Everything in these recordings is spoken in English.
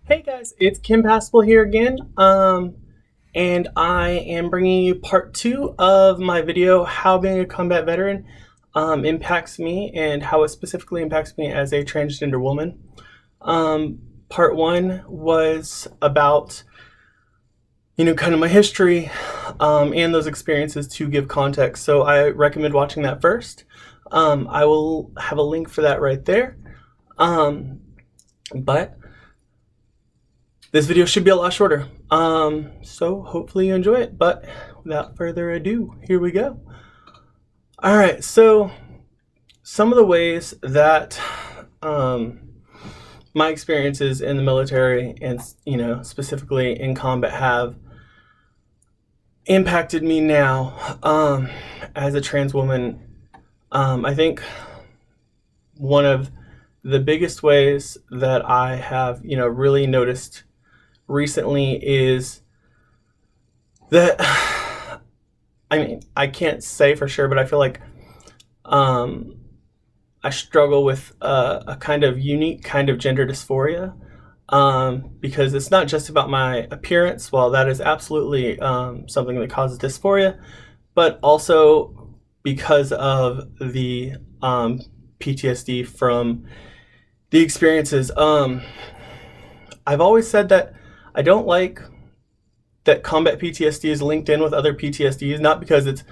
Hey guys, it's Kim Passable here again, and I am bringing you part two of my video, how being a combat veteran impacts me and how it specifically impacts me as a transgender woman. Part one was about, kind of my history and those experiences to give context, so I recommend watching that first. I will have a link for that right there, but this video should be a lot shorter, so hopefully you enjoy it. But without further ado, here we go. All right, so some of the ways that my experiences in the military and specifically in combat have impacted me now as a trans woman. I think one of the biggest ways that I have really noticed recently is that I can't say for sure, but I feel like I struggle with a kind of unique kind of gender dysphoria, because it's not just about my appearance. While that is absolutely something that causes dysphoria, but also because of the PTSD from the experiences. I've always said that I don't like that combat PTSD is linked in with other PTSDs, not because it's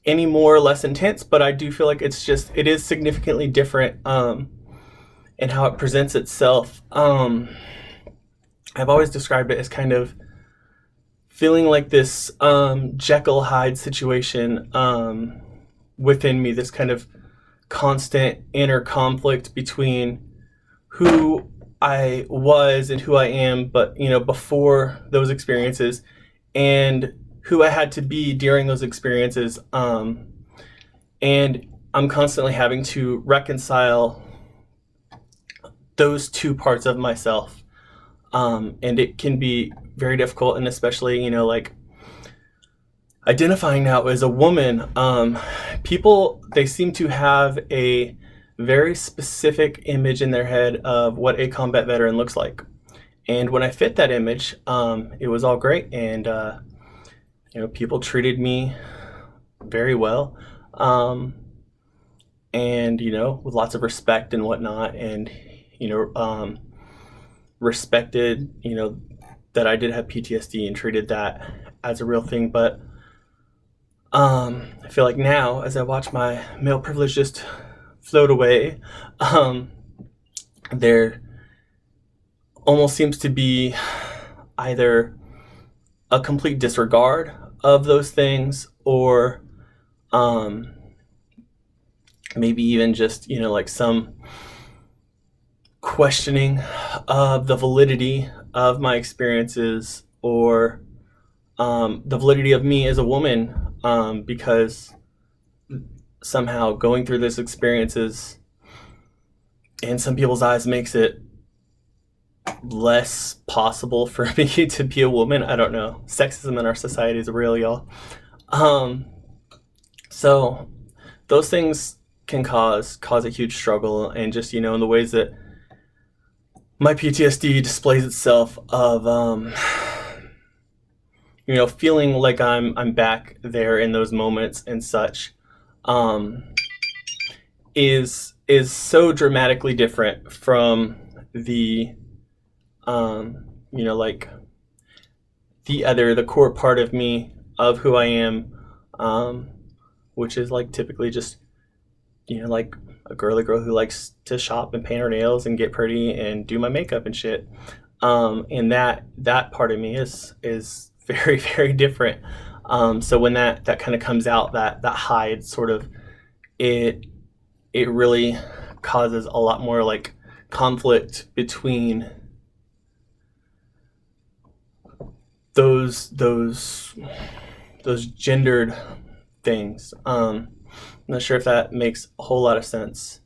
any more or less intense, but I do feel like it is significantly different in how it presents itself. I've always described it as kind of feeling like this Jekyll Hyde situation within me, this kind of constant inner conflict between who I was and who I am, but before those experiences, and who I had to be during those experiences. And I'm constantly having to reconcile those two parts of myself. And it can be very difficult, and especially, like identifying now as a woman, people, they seem to have a very specific image in their head of what a combat veteran looks like. And when I fit that image, it was all great. And, people treated me very well. And, with lots of respect and whatnot. And, respected, that I did have PTSD and treated that as a real thing. But I feel like now, as I watch my male privilege just float away, there almost seems to be either a complete disregard of those things, or maybe even just like some questioning of the validity of my experiences, or the validity of me as a woman, because somehow going through this experiences in some people's eyes makes it less possible for me to be a woman. I don't know. Sexism in our society is real, y'all. So those things can cause a huge struggle, and just in the ways that my PTSD displays itself of feeling like I'm back there in those moments and such, is so dramatically different from the like the core part of me, of who I am, which is like typically just like a girly girl who likes to shop and paint her nails and get pretty and do my makeup and shit. And that part of me is very, very different. So when that kind of comes out, that hide sort of, it really causes a lot more like conflict between those gendered things. I'm not sure if that makes a whole lot of sense,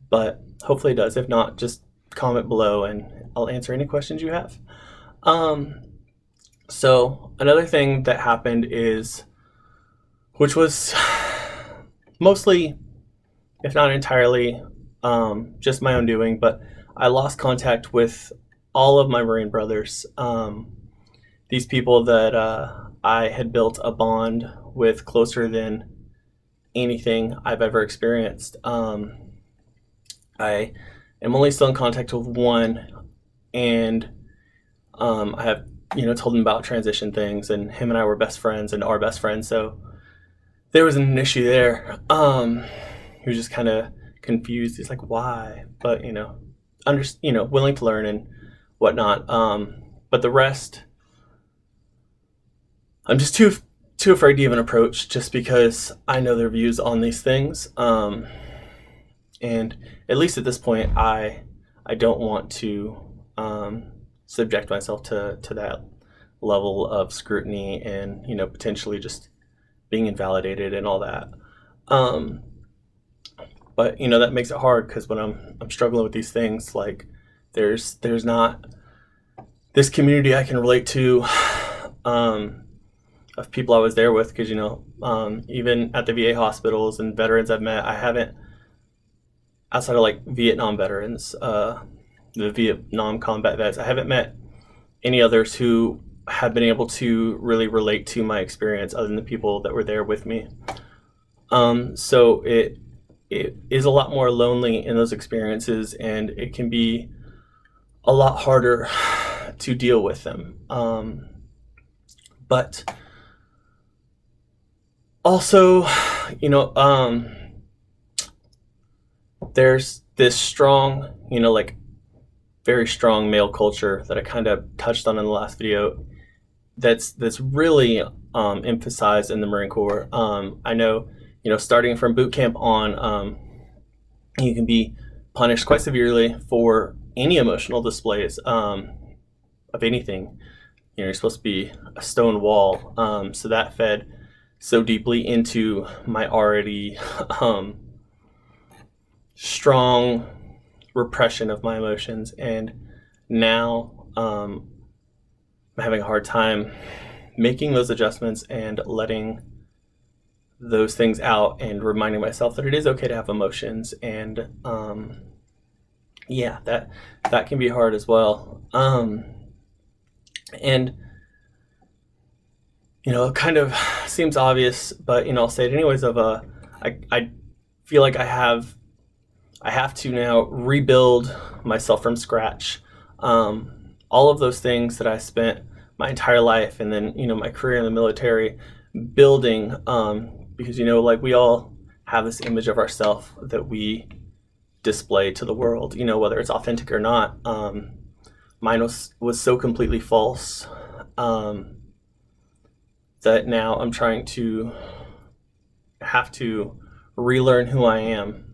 but hopefully it does. If not, just comment below and I'll answer any questions you have. So another thing that happened is, which was mostly, if not entirely, just my own doing, but I lost contact with all of my Marine brothers. These people that I had built a bond with closer than anything I've ever experienced. I am only still in contact with one, and I have told him about transition things, and him and I were best friends and are best friends. So there was an issue there. He was just kind of confused. He's like, "Why?" But willing to learn and whatnot. But the rest, I'm just too afraid to even approach, just because I know their views on these things. And at least at this point, I don't want to subject myself to that level of scrutiny and potentially just being invalidated and all that. But that makes it hard, because when I'm struggling with these things, like there's not this community I can relate to, of people I was there with, because even at the VA hospitals and veterans I've met, I haven't, outside of like Vietnam veterans, the Vietnam combat vets, I haven't met any others who have been able to really relate to my experience other than the people that were there with me. So it is a lot more lonely in those experiences, and it can be a lot harder to deal with them. But also, there's this strong, like very strong male culture that I kind of touched on in the last video. That's really emphasized in the Marine Corps. I know, starting from boot camp on, you can be punished quite severely for any emotional displays of anything. You're supposed to be a stone wall. So that fed so deeply into my already strong repression of my emotions, and now I'm having a hard time making those adjustments and letting those things out, and reminding myself that it is okay to have emotions. And that can be hard as well. And it kind of seems obvious, but I'll say it anyways. I feel like I have to now rebuild myself from scratch. All of those things that I spent my entire life, and then my career in the military, building, because like we all have this image of ourselves that we display to the world, whether it's authentic or not. Mine was so completely false, that now I'm trying to have to relearn who I am.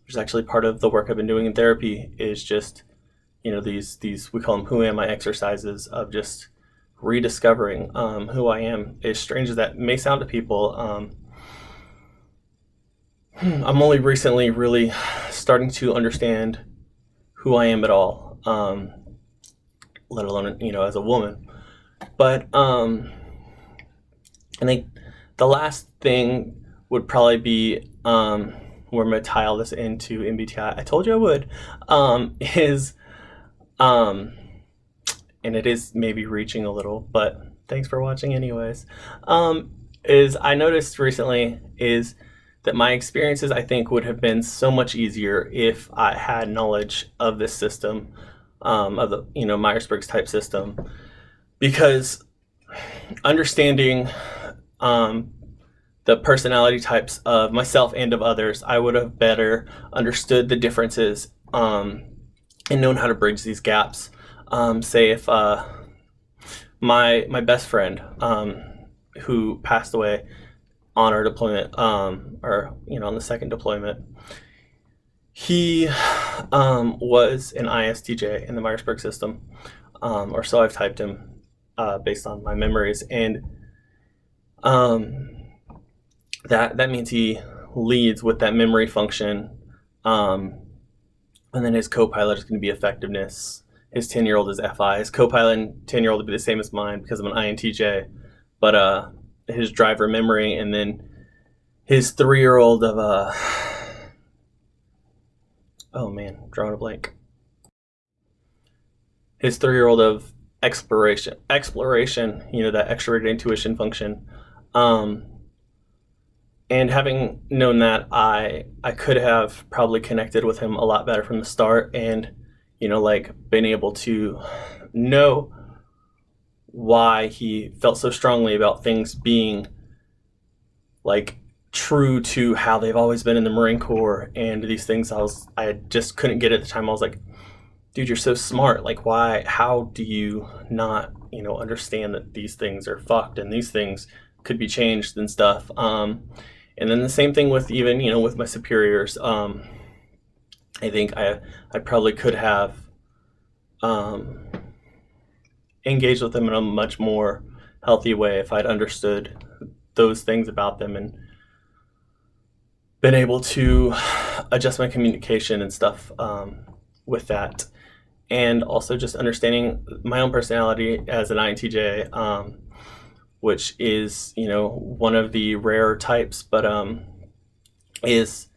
Which is actually part of the work I've been doing in therapy, is just these we call them who am I exercises, of just rediscovering who I am. As strange as that may sound to people, I'm only recently really starting to understand who I am at all, let alone as a woman. But I think the last thing would probably be, where I'm going to tie all this into MBTI. I told you I would. Is and it is maybe reaching a little, but thanks for watching anyways. Is I noticed recently is that my experiences, I think, would have been so much easier if I had knowledge of this system, of the Myers-Briggs type system, because understanding the personality types of myself and of others, I would have better understood the differences, and known how to bridge these gaps. Say if my best friend, who passed away on our deployment, or on the second deployment, he was an ISTJ in the Myers-Briggs system, or so I've typed him based on my memories, and that means he leads with that memory function, and then his co-pilot is going to be effectiveness. His 10-year-old is FI. His co-pilot and 10-year-old will be the same as mine because I'm an INTJ, but his driver memory, and then his 3-year-old of oh man, drawing a blank. his 3-year-old of exploration, that extroverted intuition function. Um, and having known that, I could have probably connected with him a lot better from the start, and like been able to know why he felt so strongly about things being like true to how they've always been in the Marine Corps, and these things I just couldn't get at the time. I was like, dude, you're so smart. Like, why? How do you not, understand that these things are fucked and these things could be changed and stuff? And then the same thing with even, with my superiors. I think I probably could have um, engaged with them in a much more healthy way if I'd understood those things about them and been able to adjust my communication and stuff with that. And also just understanding my own personality as an INTJ, which is one of the rare types, but is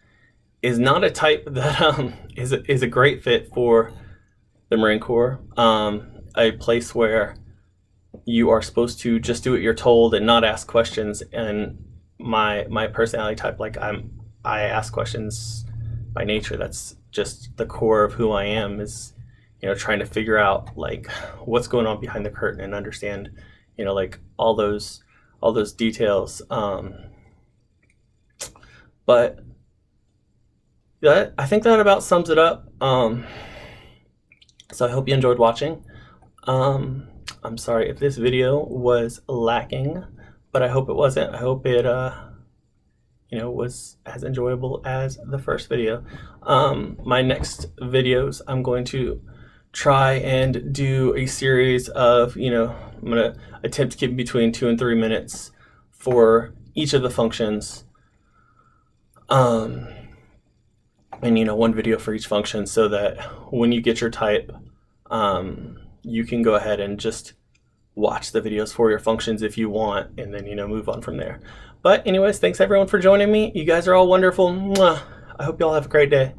not a type that is a great fit for the Marine Corps, a place where you are supposed to just do what you're told and not ask questions. And my personality type, like I ask questions by nature. That's just the core of who I am, is trying to figure out like what's going on behind the curtain and understand like all those details. But I think that about sums it up. So I hope you enjoyed watching. I'm sorry if this video was lacking, but I hope it wasn't. I hope it was as enjoyable as the first video. My next videos, I'm going to try and do a series of, I'm going to attempt to keep between 2 and 3 minutes for each of the functions. And, one video for each function, so that when you get your type, you can go ahead and just watch the videos for your functions if you want, and then, move on from there. But anyways, thanks everyone for joining me. You guys are all wonderful. Mwah. I hope you all have a great day.